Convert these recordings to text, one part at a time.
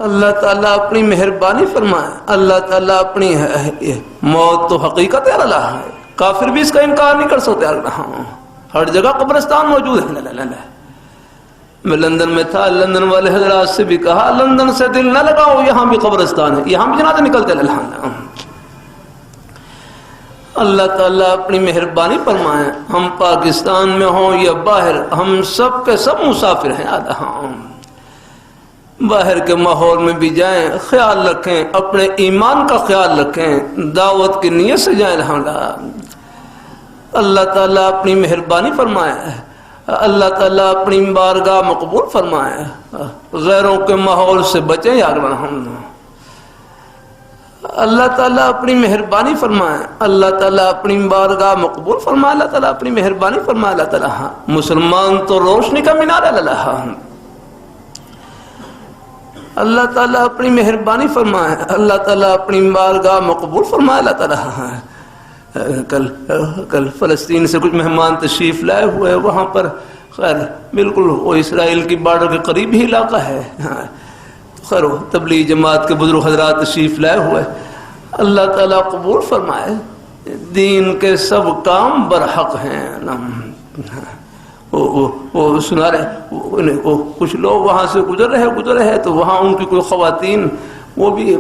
اللہ تعالیٰ اپنی مہربانی فرمائے، اللہ تعالیٰ اپنی موت تو حقیقت ہے، اللہ ہے، کافر بھی اس کا انکار نہیں کر سکتے۔ ہر جگہ قبرستان موجود ہے۔ میں لندن میں تھا، لندن والے حضرات سے بھی کہا لندن سے دل نہ لگاؤ، یہاں بھی قبرستان ہے، یہاں بھی جنازے نکلتے ہیں۔ اللہ تعالیٰ اپنی مہربانی فرمائے، ہم پاکستان میں ہوں یا باہر، ہم سب کے سب مسافر ہیں۔ باہر کے ماحول میں بھی جائیں، خیال رکھیں، اپنے ایمان کا خیال رکھیں، دعوت کی نیت سے جائیں۔ اللہ تعالیٰ اپنی مہربانی فرمائے، اللہ تعالیٰ اپنی بارگاہ مقبول فرمائے، غیروں کے ماحول سے بچیں یار۔ اللہ تعالیٰ اپنی مہربانی فرمائے، اللہ تعالیٰ اپنی بارگاہ مقبول فرمائے، اللہ تعالیٰ اپنی مہربانی فرمائے۔ اللہ تعالیٰ مسلمان تو روشنی کا مینار ہے۔ اللہ تعالیٰ اپنی مہربانی فرمائے، اللہ تعالیٰ اپنی بارگاہ مقبول فرمائے۔ اللہ تعالیٰ کل فلسطین سے کچھ مہمان تشریف لائے ہوئے، وہاں پر خیر بالکل وہ اسرائیل کی بارڈر کے قریب ہی علاقہ ہے، خیر تبلیغ جماعت کے بزرگ حضرات تشریف لائے ہوئے۔ اللہ تعالیٰ قبول فرمائے، دین کے سب کام برحق ہیں۔ وہ سنا رہے، کچھ لوگ وہاں سے گزر رہے تو وہاں ان کی کوئی خواتین وہ بھی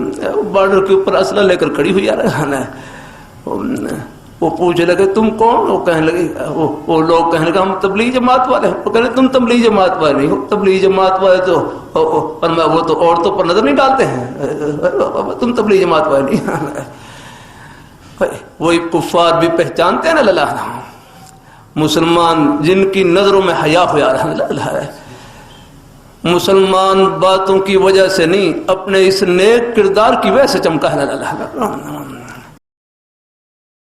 بارڈر کے اوپر اسلحہ لے کر کھڑی ہوئی آ رہے ہیں۔ وہ پوچھنے لگے تم کون؟ وہ کہنے لگے، وہ لوگ کہنے لگے ہم تبلیغ جماعت والے ہیں۔ وہ کہنے تم تبلیغ جماعت والے نہیں ہو، تبلیغ جماعت والے تو وہ تو عورتوں پر نظر نہیں ڈالتے ہیں، تم تبلیغ جماعت والے نہیں۔ وہی کفار بھی پہچانتے ہیں نا اللہ، مسلمان جن کی نظروں میں حیا ہوا رہا ہے، مسلمان باتوں کی وجہ سے نہیں، اپنے اس نیک کردار کی وجہ سے چمکا ہے اللہ۔